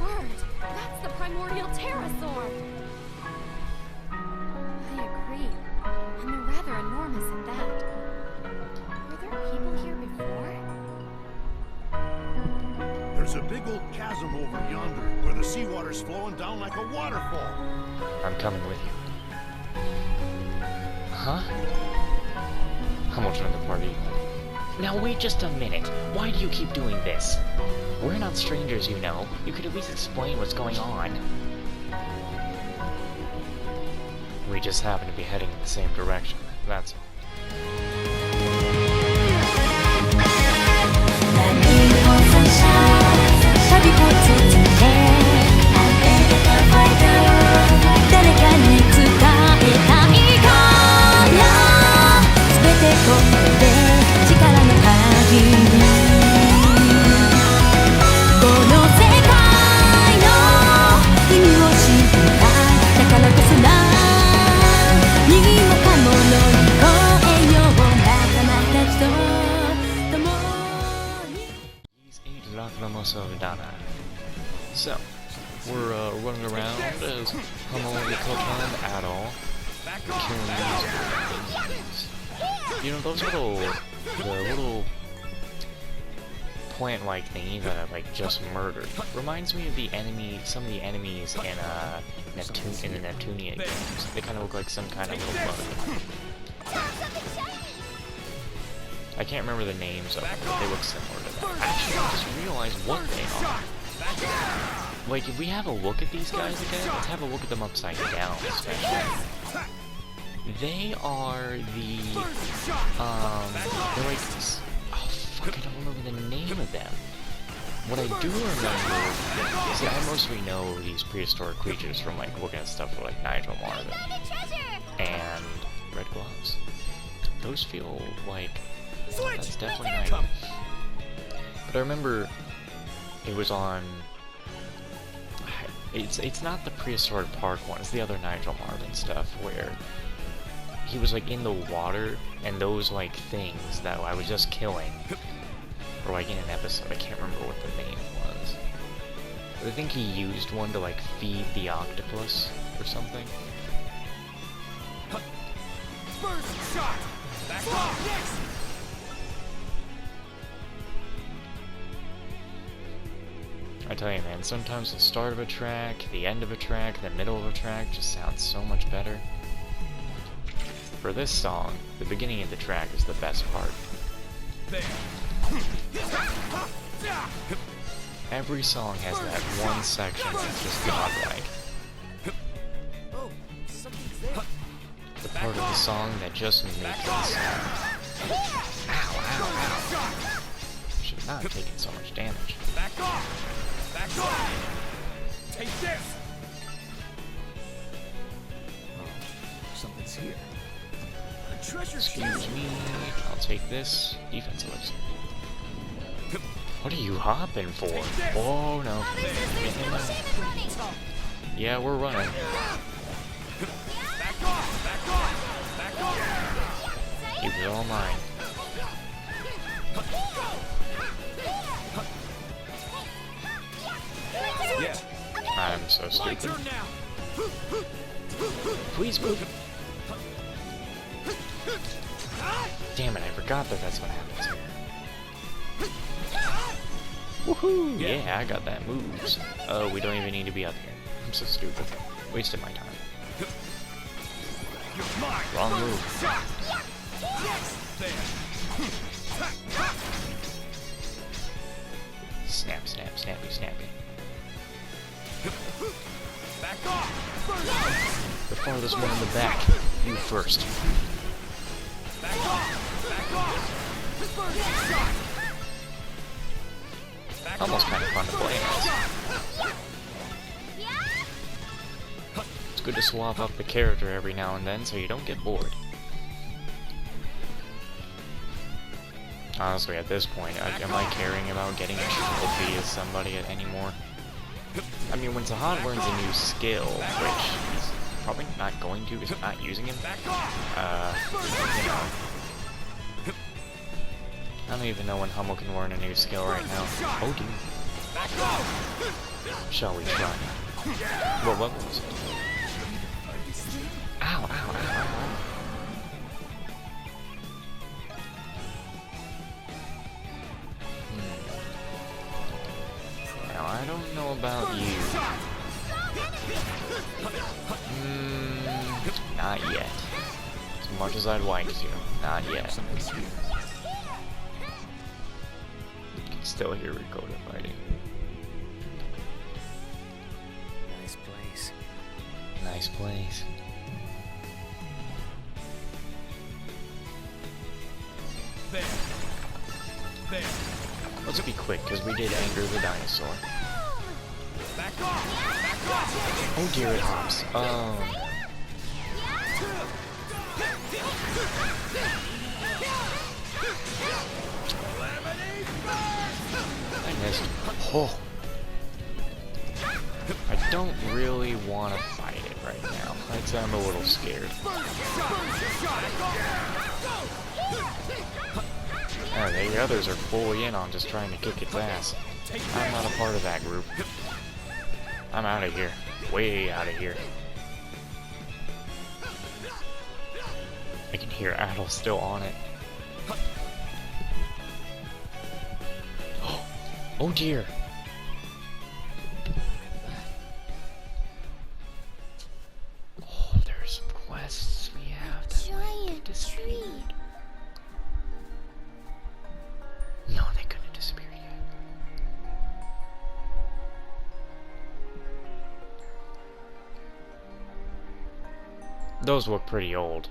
Word! That's the primordial pterosaur! I agree. And they're rather enormous at that. Were there people here before? There's a big old chasm over yonder, where the seawater's flowing down like a waterfall. I'm coming with you. Huh? I'm gonna join the party. Now wait just a minute. Why do you keep doing this? We're not strangers, you know. You could at least explain what's going on. We just happen to be heading in the same direction. That's all. Lacrimosa of Dana. So, we're running around as Hamoli Kotan at all. We're killing these. You know, those little plant-like thingy that I just murdered reminds me of some of the enemies in the Neptunia games. They kind of look like some kind of little bug. I can't remember the names of them, but they look similar to that. Actually, I just realized what they are. Like, if we have a look at these guys again, let's have a look at them upside down, especially. They are the, they're like, oh fuck, I don't remember the name of them. What I do remember is that I mostly know these prehistoric creatures from, like, looking at stuff like Nigel Marvin and Red Gloves. Those feel like... That's definitely nice. But I remember it was on... It's not the Prehistoric Park one, it's the other Nigel Marvin stuff, where he was like in the water, and those like things that I was just killing were like in an episode. I can't remember what the name was. But I think he used one to like feed the octopus or something. First shot! Back off! Next! I tell you, man, sometimes the start of a track, the end of a track, the middle of a track just sounds so much better. For this song, the beginning of the track is the best part. Every song has that one section that's just godlike. The part of the song that just makes it sound. Ow, ow, ow. Should not have taken so much damage. Back off! Back off! Take this! Oh, something's here. A treasure Excuse me, I'll take this. Defense elixir. What are you hopping for? Oh no. Yeah, we're running. Back off! Back off! Back off! Keep it all mine. Yeah. I'm so My stupid. turn now. Please move. Damn it, I forgot that that's what happens here. Woohoo! Yeah, I got that moves. Oh, we don't even need to be up here. I'm so stupid. Wasted my time. You're mine. Wrong move. Snap, snap, snappy, snappy. Back off. The farthest one in the back. You first. Back off. Back off. Almost kind of fun to play as. It's good to swap up the character every now and then so you don't get bored. Honestly, at this point, am I caring about getting a trophy as somebody anymore? I mean, when Sahad learns a new skill, which he's probably not going to because I'm not using him, you know, I don't even know when Hummel can learn a new skill right now. Oh dear. Shall we try? What was it? Ow, ow, ow, ow, ow. Now, I don't know about you. Not yet. As much as I'd like to, not yet. Something's here. You can still hear Ricotta fighting. Nice place. Nice place. There. Let's be quick, because we did anger the dinosaur. Back off! Back off! Oh dear, it hops. Oh. I missed. Oh. I don't really want to fight it right now. I'm a little scared. The others are fully in on just trying to kick its ass. I'm not a part of that group. I'm out of here. Way out of here. I can hear Adel still on it. Oh dear. Oh, there's some quests we have that Giant tree. No, they couldn't have disappeared yet. Those look pretty old.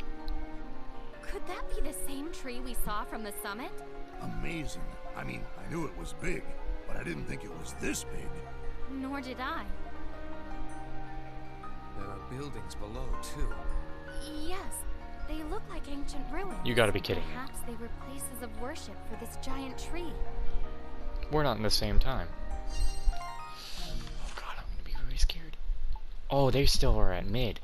Could that be the same tree we saw from the summit? Amazing. I mean, I knew it was big, but I didn't think it was this big. Nor did I. There are buildings below, too. Yes, they look like ancient ruins. You gotta be kidding me. Perhaps they were places of worship for this giant tree. We're not in the same time. Oh god, I'm gonna be very scared. Oh, they still are at mid.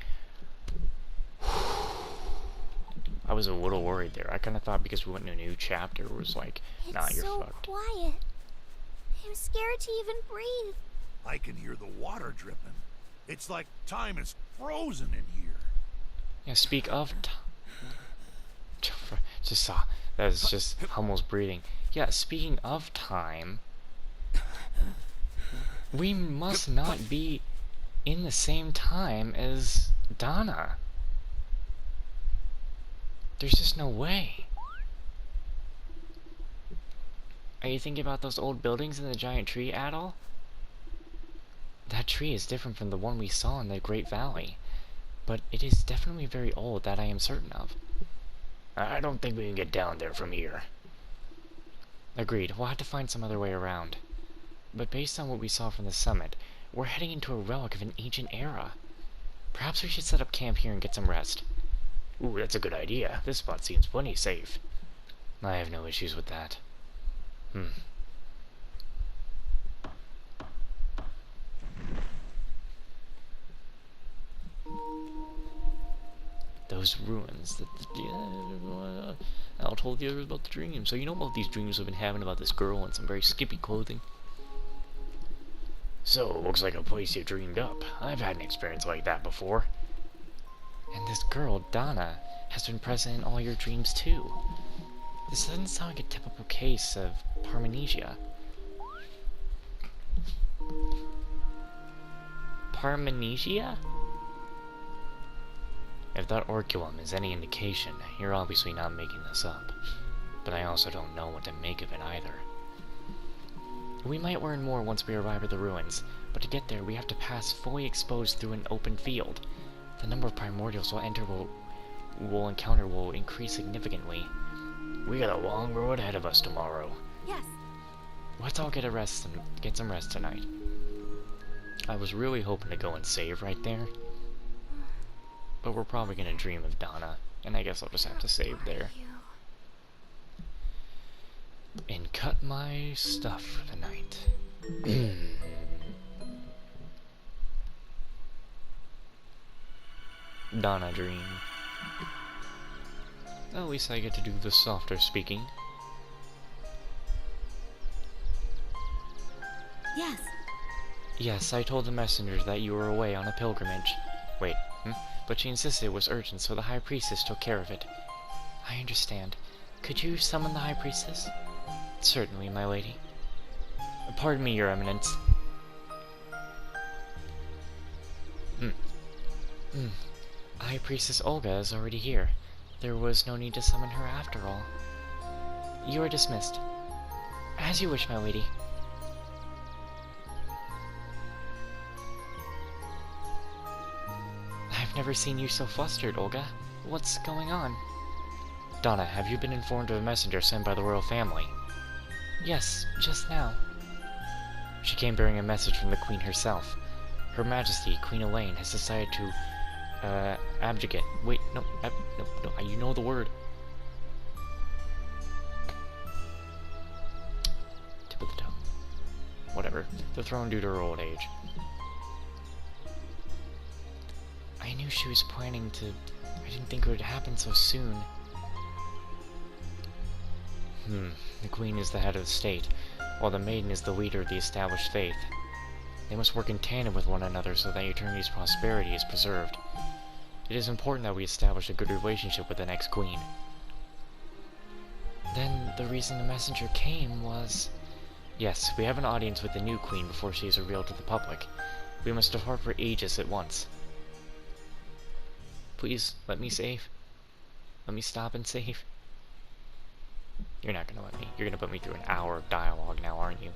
I was a little worried there. I kind of thought because we went in a new chapter, it was like, nah, you're fucked. Quiet. I'm scared to even breathe. I can hear the water dripping. It's like time is frozen in here. Yeah, speak of just saw. That's just Hummel's breathing. Yeah, speaking of time, we must not be in the same time as Dana. There's just no way. Are you thinking about those old buildings and the giant tree at all? That tree is different from the one we saw in the Great Valley, but it is definitely very old, that I am certain of. I don't think we can get down there from here. Agreed, we'll have to find some other way around. But based on what we saw from the summit, we're heading into a relic of an ancient era. Perhaps we should set up camp here and get some rest. Ooh, that's a good idea. This spot seems plenty safe. I have no issues with that. Those ruins. Al told the others about the dream. So you know about these dreams we've been having about this girl in some very skimpy clothing? So, looks like a place you dreamed up. I've had an experience like that before. And this girl, Dana, has been present in all your dreams too. This doesn't sound like a typical case of parmenesia. Parmenesia? If that orculum is any indication, you're obviously not making this up. But I also don't know what to make of it either. We might learn more once we arrive at the ruins, but to get there we have to pass fully exposed through an open field. The number of primordials we'll encounter will increase significantly. We got a long road ahead of us tomorrow. Yes. Let's all get some rest tonight. I was really hoping to go and save right there, but we're probably gonna dream of Dana, and I guess I'll just have to save there. And cut my stuff for the night. Dana dream. At least I get to do the softer speaking. Yes. Yes, I told the messengers that you were away on a pilgrimage. Wait, But she insisted it was urgent, so the High Priestess took care of it. I understand. Could you summon the High Priestess? Certainly, my lady. Pardon me, Your Eminence. High Priestess Olga is already here. There was no need to summon her after all. You are dismissed. As you wish, my lady. I've never seen you so flustered, Olga. What's going on? Dana, have you been informed of a messenger sent by the royal family? Yes, just now. She came bearing a message from the Queen herself. Her Majesty, Queen Elaine, has decided to, abdicate. Wait, no, you know the word. Tip of the tongue. Whatever. The throne due to her old age. I knew she was planning to... I didn't think it would happen so soon. The Queen is the head of the state, while the Maiden is the leader of the established faith. They must work in tandem with one another so that eternity's prosperity is preserved. It is important that we establish a good relationship with the next Queen. Then, the reason the messenger came was... Yes, we have an audience with the new Queen before she is revealed to the public. We must depart for Aegis at once. Please, let me save. Let me stop and save. You're not gonna let me. You're gonna put me through an hour of dialogue now, aren't you?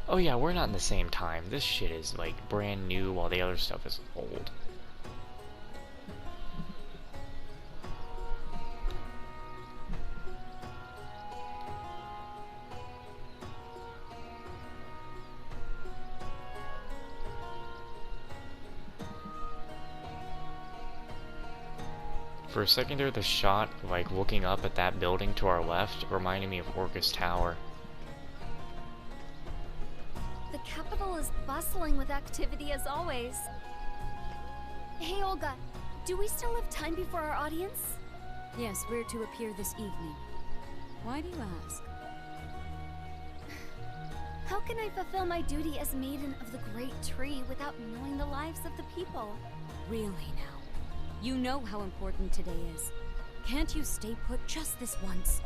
Oh yeah, we're not in the same time. This shit is, like, brand new while the other stuff is old. For a second there, the shot, like, looking up at that building to our left, reminded me of Orcus Tower. The capital is bustling with activity as always. Hey, Olga, do we still have time before our audience? Yes, we're to appear this evening. Why do you ask? How can I fulfill my duty as Maiden of the Great Tree without knowing the lives of the people? Really now? You know how important today is. Can't you stay put just this once?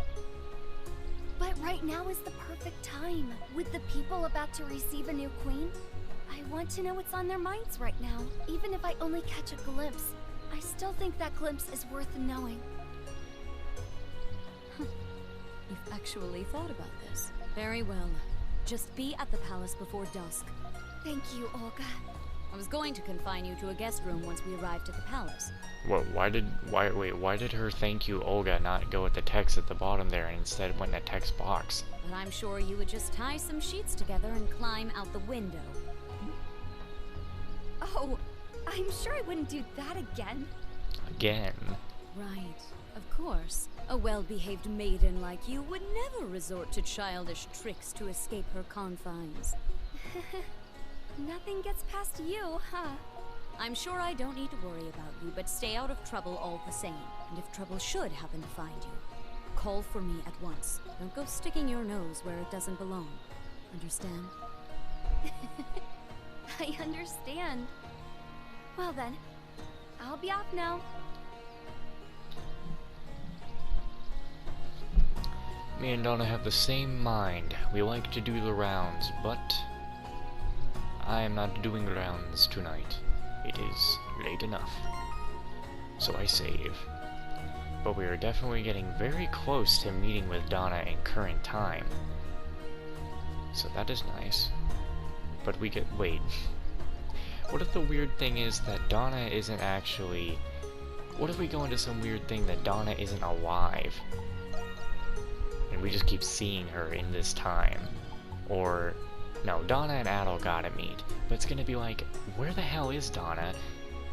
But right now is the perfect time. With the people about to receive a new queen, I want to know what's on their minds right now. Even if I only catch a glimpse, I still think that glimpse is worth knowing. You've actually thought about this. Very well. Just be at the palace before dusk. Thank you, Olga. I was going to confine you to a guest room once we arrived at the palace. What, why did her thank you Olga not go with the text at the bottom there and instead went in a text box? But I'm sure you would just tie some sheets together and climb out the window. Oh, I'm sure I wouldn't do that again. Again. Right, of course. A well-behaved maiden like you would never resort to childish tricks to escape her confines. Nothing gets past you, huh? I'm sure I don't need to worry about you, but stay out of trouble all the same. And if trouble should happen to find you, call for me at once. Don't go sticking your nose where it doesn't belong. Understand? I understand. Well then, I'll be off now. Me and Donna have the same mind. We like to do the rounds, but I am not doing rounds tonight. It is late enough. So I save. But we are definitely getting very close to meeting with Donna in current time. So that is nice. But we get... wait. What if the weird thing is that Donna isn't actually... What if we go into some weird thing that Donna isn't alive? And we just keep seeing her in this time? Or... no, Donna and Adel gotta meet, but it's gonna be like, where the hell is Donna,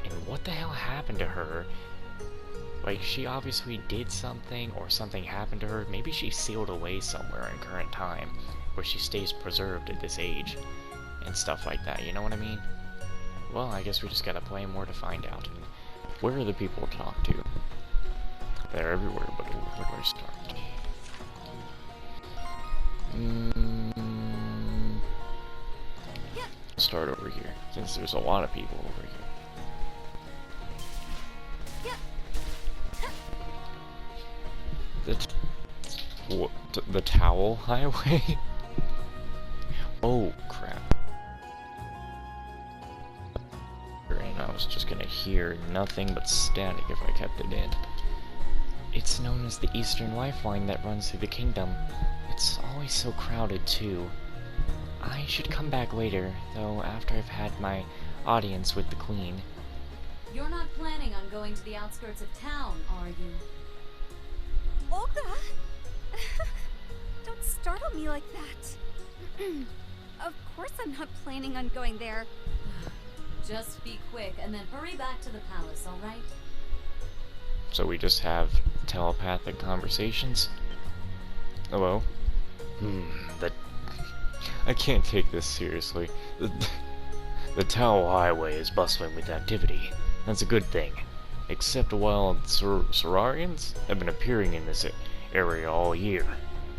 and what the hell happened to her? Like, she obviously did something, or something happened to her. Maybe she's sealed away somewhere in current time, where she stays preserved at this age, and stuff like that, you know what I mean? Well, I guess we just gotta play more to find out. And where are the people to talk to? They're everywhere, but where do I start? start over here, since there's a lot of people over here. The Towel Highway? Oh, crap. And I was just gonna hear nothing but static if I kept it in. It's known as the Eastern Lifeline that runs through the kingdom. It's always so crowded, too. I should come back later, though, after I've had my audience with the Queen. You're not planning on going to the outskirts of town, are you? Olga! Don't startle me like that. Of course I'm not planning on going there. Just be quick, and then hurry back to the palace, alright? So we just have telepathic conversations? Hello? I can't take this seriously. The Towel Highway is bustling with activity. That's a good thing. Except wild Sorarians have been appearing in this area all year.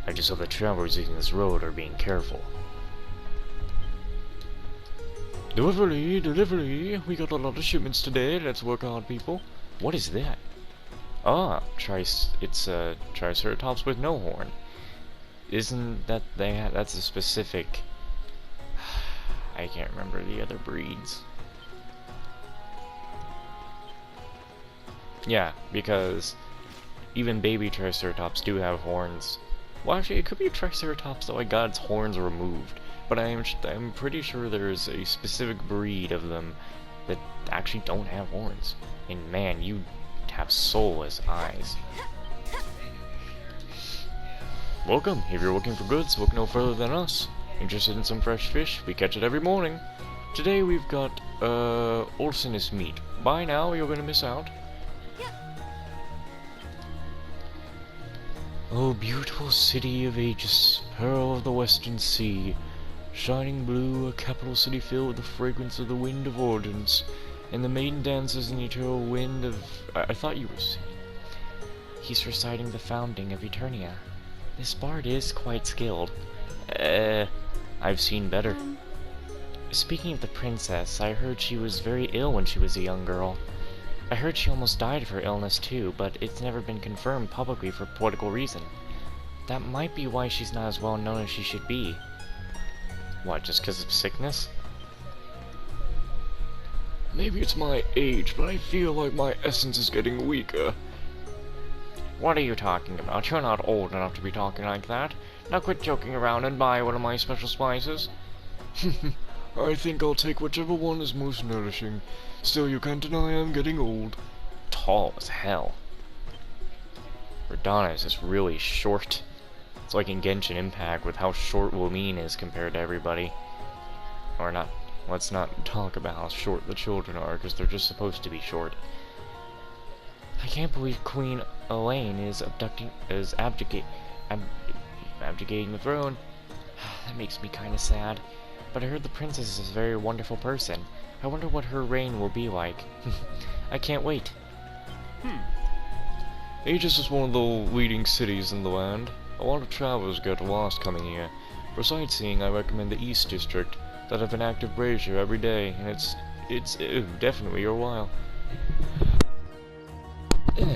I just hope the travelers using this road are being careful. Delivery, delivery! We got a lot of shipments today. Let's work hard, people. What is that? Ah, it's a Triceratops with no horn. Isn't that that's a specific... I can't remember the other breeds. Yeah, because even baby Triceratops do have horns. Well, actually, it could be a Triceratops that got its horns removed. But I'm pretty sure there's a specific breed of them that actually don't have horns. And man, you have soulless eyes. Welcome. If you're looking for goods, look no further than us. Interested in some fresh fish? We catch it every morning. Today we've got Olsenist meat. Buy now, you're gonna miss out. Oh, beautiful city of Aegis, pearl of the western sea, shining blue, a capital city filled with the fragrance of the wind of Ordens, and the maiden dances in the eternal wind of... I thought you were saying. He's reciting the founding of Eternia. This bard is quite skilled. I've seen better. Speaking of the princess, I heard she was very ill when she was a young girl. I heard she almost died of her illness too, but it's never been confirmed publicly for political reason. That might be why she's not as well known as she should be. What, just because of sickness? Maybe it's my age, but I feel like my essence is getting weaker. What are you talking about? You're not old enough to be talking like that. Now quit joking around and buy one of my special spices. I think I'll take whichever one is most nourishing. Still, you can't deny I'm getting old. Tall as hell. Dana is just really short. It's like in Genshin Impact with how short Lumine is compared to everybody. Or not. Let's not talk about how short the children are, because they're just supposed to be short. I can't believe Queen Elaine is abdicating the throne. That makes me kinda sad. But I heard the princess is a very wonderful person. I wonder what her reign will be like. I can't wait. Aegis is one of the leading cities in the land. A lot of travelers get lost coming here. For sightseeing, I recommend the East District, that have an active brazier every day, and it's definitely your while.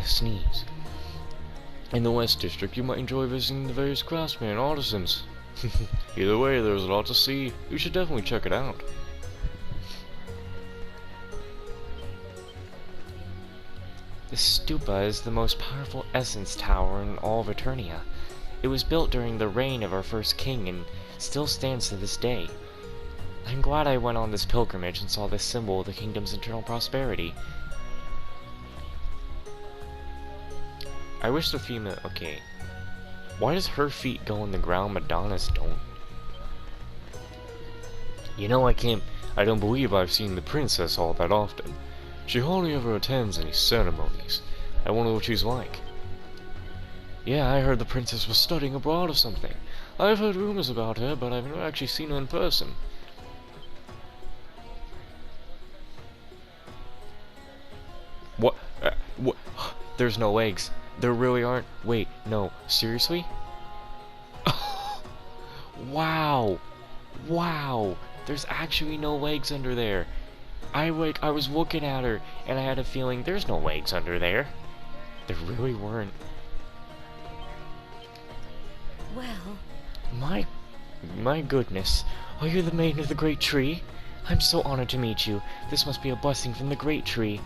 Sneeze. In the West District, you might enjoy visiting the various craftsmen and artisans. Either way, there's a lot to see. You should definitely check it out. The stupa is the most powerful essence tower in all of Eternia. It was built during the reign of our first king and still stands to this day. I'm glad I went on this pilgrimage and saw this symbol of the kingdom's eternal prosperity. I wish the female... Okay. Why does her feet go in the ground, Madonna's don't? You know, I don't believe I've seen the princess all that often. She hardly ever attends any ceremonies. I wonder what she's like. Yeah, I heard the princess was studying abroad or something. I've heard rumors about her, but I've never actually seen her in person. What? What? There's no legs. There really aren't. Wait, no. Seriously? Wow. Wow. There's actually no legs under there. I was looking at her, and I had a feeling there's no legs under there. There really weren't. Well, My goodness. Are you the maiden of the great tree? I'm so honored to meet you. This must be a blessing from the great tree.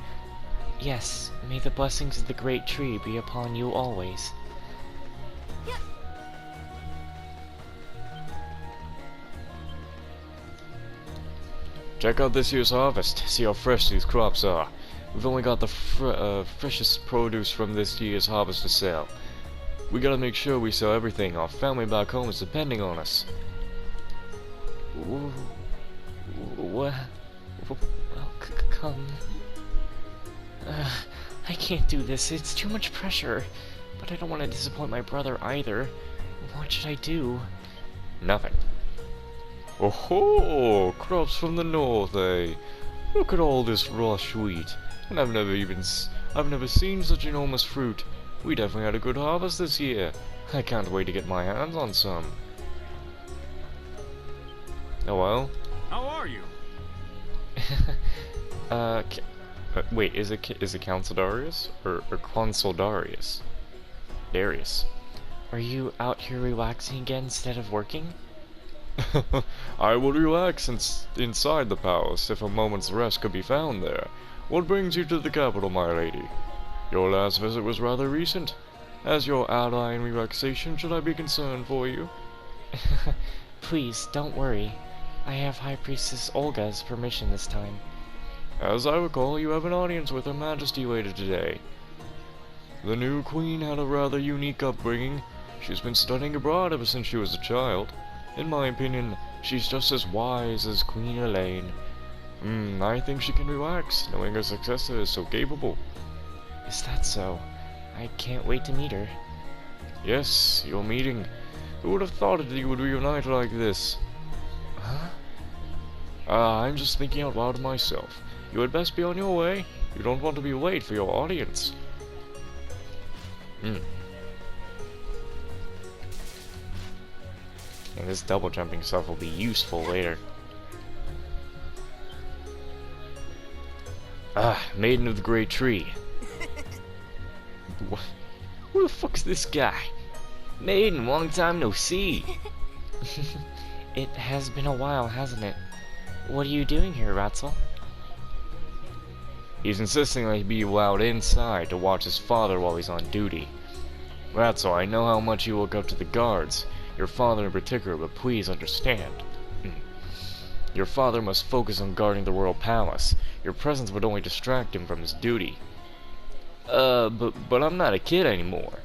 Yes, may the blessings of the great tree be upon you always. Check out this year's harvest. See how fresh these crops are. We've only got the freshest produce from this year's harvest to sell. We gotta make sure we sell everything. Our family back home is depending on us. Well, come. I can't do this. It's too much pressure. But I don't want to disappoint my brother either. What should I do? Nothing. Oh ho! Crops from the north, eh? Look at all this raw wheat. And I've never seen such enormous fruit. We definitely had a good harvest this year. I can't wait to get my hands on some. Oh well. How are you? Wait, is it Council Darius or Consul Darius? Darius. Are you out here relaxing again instead of working? I will relax inside the palace if a moment's rest could be found there. What brings you to the capital, my lady? Your last visit was rather recent. As your ally in relaxation, should I be concerned for you? Please, don't worry. I have High Priestess Olga's permission this time. As I recall, you have an audience with Her Majesty later today. The new queen had a rather unique upbringing. She's been studying abroad ever since she was a child. In my opinion, she's just as wise as Queen Elaine. I think she can relax, knowing her successor is so capable. Is that so? I can't wait to meet her. Yes, your meeting. Who would have thought that you would reunite like this? Huh? I'm just thinking out loud myself. You had best be on your way. You don't want to be late for your audience. And this double jumping stuff will be useful later. Maiden of the Great Tree. What? Who the fuck's this guy? Maiden, long time no see. It has been a while, hasn't it? What are you doing here, Ratzel? He's insisting that he be allowed inside to watch his father while he's on duty. Ratzel, I know how much you look up to the guards, your father in particular, but please understand. Your father must focus on guarding the royal palace. Your presence would only distract him from his duty. But I'm not a kid anymore.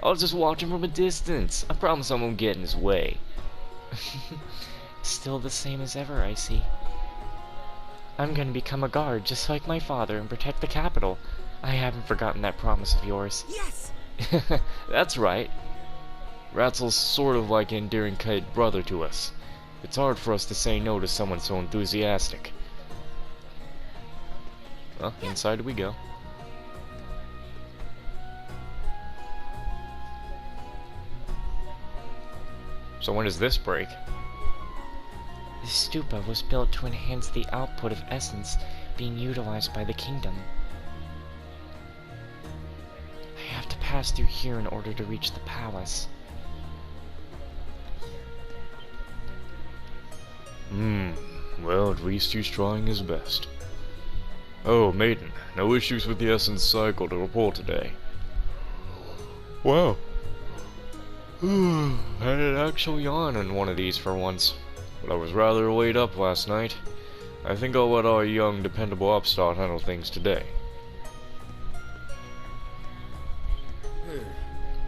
I'll just watch him from a distance. I promise I won't get in his way. Still the same as ever, I see. I'm gonna become a guard just like my father and protect the capital. I haven't forgotten that promise of yours. Yes! That's right. Ratzel's sort of like an endearing kid brother to us. It's hard for us to say no to someone so enthusiastic. Well, inside we go. So when does this break? This stupa was built to enhance the output of essence being utilized by the kingdom. I have to pass through here in order to reach the palace. Well, at least he's trying his best. Oh, maiden, no issues with the essence cycle to report today. Wow. I had an actual yawn in one of these for once. But I was rather laid up last night. I think I'll let our young, dependable upstart handle things today.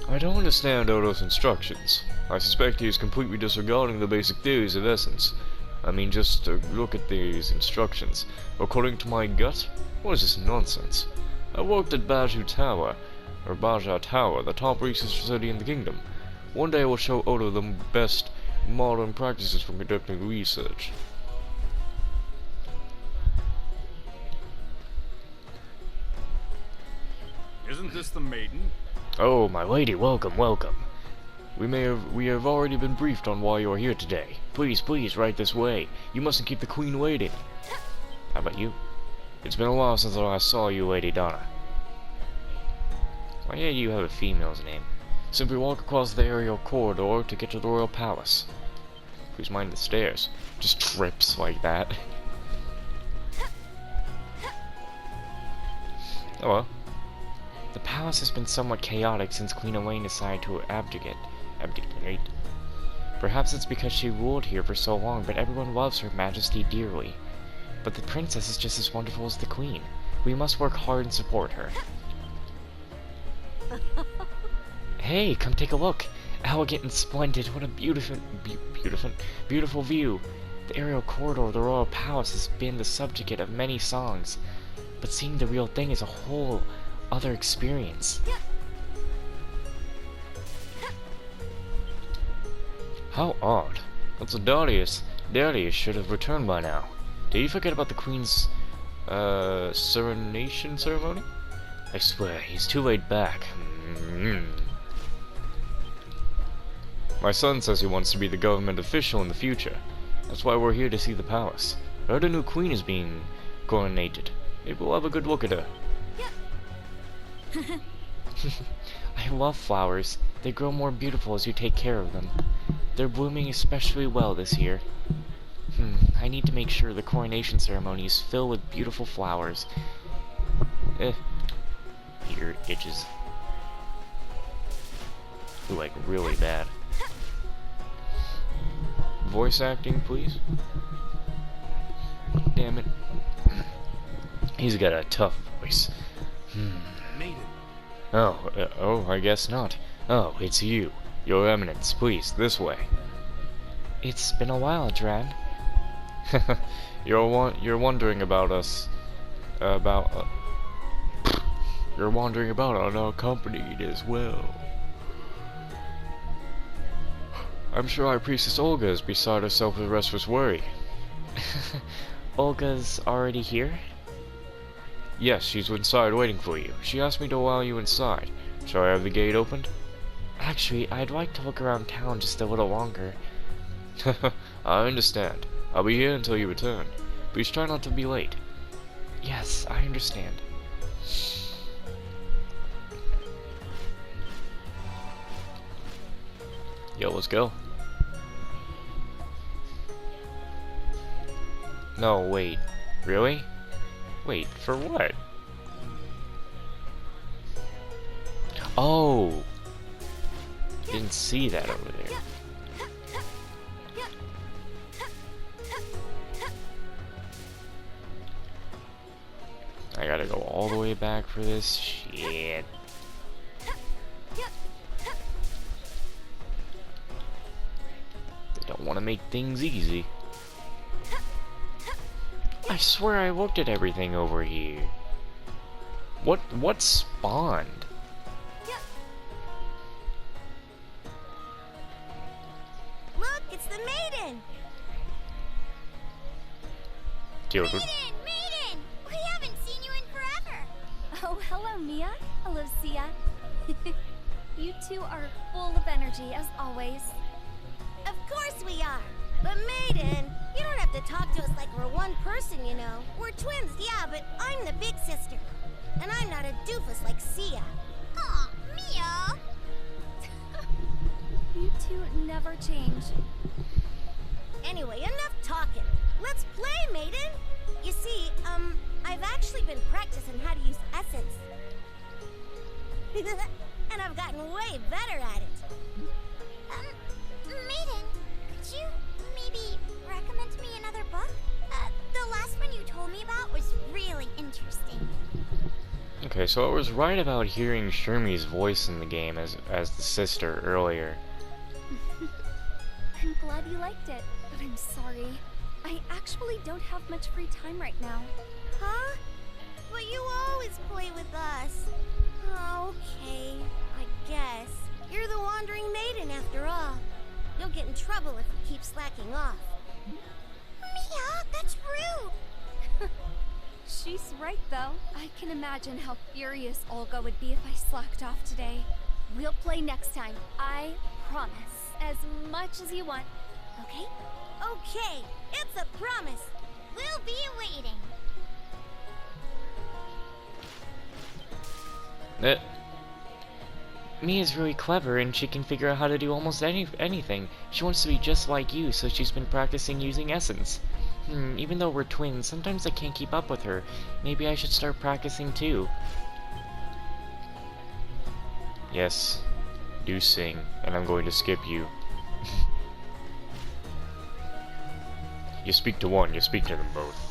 I don't understand Odo's instructions. I suspect he is completely disregarding the basic theories of essence. I mean, just look at these instructions. According to my gut, what is this nonsense? I worked at Baja Tower, the top research facility in the kingdom. One day I will show Odo the best modern practices for conducting research. Isn't this the maiden? Oh, my lady, welcome, welcome. We have already been briefed on why you are here today. Please, please, right this way. You mustn't keep the Queen waiting. How about you? It's been a while since I last saw you, Lady Dana. Why do you have a female's name? Simply walk across the aerial corridor to get to the royal palace. Please mind the stairs. Just trips like that. Oh well. The palace has been somewhat chaotic since Queen Elaine decided to abdicate. Perhaps it's because she ruled here for so long, but everyone loves Her Majesty dearly. But the princess is just as wonderful as the Queen. We must work hard and support her. Hey, come take a look. Elegant and splendid. What a beautiful view. The aerial corridor of the royal palace has been the subject of many songs, but seeing the real thing is a whole other experience. How odd. That's a Darius. Darius should have returned by now. Did you forget about the Queen's serenation ceremony? I swear, he's too laid back. My son says he wants to be the government official in the future. That's why we're here to see the palace. I heard a new queen is being coronated. Maybe we'll have a good look at her. I love flowers. They grow more beautiful as you take care of them. They're blooming especially well this year. I need to make sure the coronation ceremony is filled with beautiful flowers. Ear itches. Like, really bad. Voice acting, please. Damn it. He's got a tough voice. Maiden. Oh, I guess not. Oh, it's you. Your Eminence, please, this way. It's been a while, Dran. You're wondering about us. You're wondering about unaccompanied as well. I'm sure our priestess Olga is beside herself with restless worry. Olga's already here? Yes, she's inside waiting for you. She asked me to allow you inside. Shall I have the gate opened? Actually, I'd like to look around town just a little longer. I understand. I'll be here until you return. Please try not to be late. Yes, I understand. Yo, let's go. No, wait. Really? Wait, for what? Oh! Didn't see that over there. I gotta go all the way back for this shit. They don't want to make things easy. I swear I looked at everything over here. What spawned? Look, it's the maiden! Children. Maiden! We haven't seen you in forever! Oh, hello, Mia. Hello, Sia. You two are full of energy, as always. Of course we are! But maiden, you don't have to talk to us like we're one person, you know. We're twins, yeah, but I'm the big sister. And I'm not a doofus like Sia. Aw, Mia! You two never change. Anyway, enough talking. Let's play, maiden! You see, I've actually been practicing how to use essence. And I've gotten way better at it. Maiden, could you maybe recommend me another book? The last one you told me about was really interesting. Okay, so I was right about hearing Shermie's voice in the game as the sister earlier. I'm glad you liked it, but I'm sorry. I actually don't have much free time right now. Huh? But you always play with us. Okay, I guess. You're the wandering maiden after all. You'll get in trouble if you keep slacking off. Mia, that's rude! She's right, though. I can imagine how furious Olga would be if I slacked off today. We'll play next time. I promise. As much as you want. Okay? Okay, it's a promise. We'll be waiting. Mia's really clever and she can figure out how to do almost anything. She wants to be just like you, so she's been practicing using essence. Even though we're twins, sometimes I can't keep up with her. Maybe I should start practicing too. Yes, do sing, and I'm going to skip you. You speak to one, you speak to them both.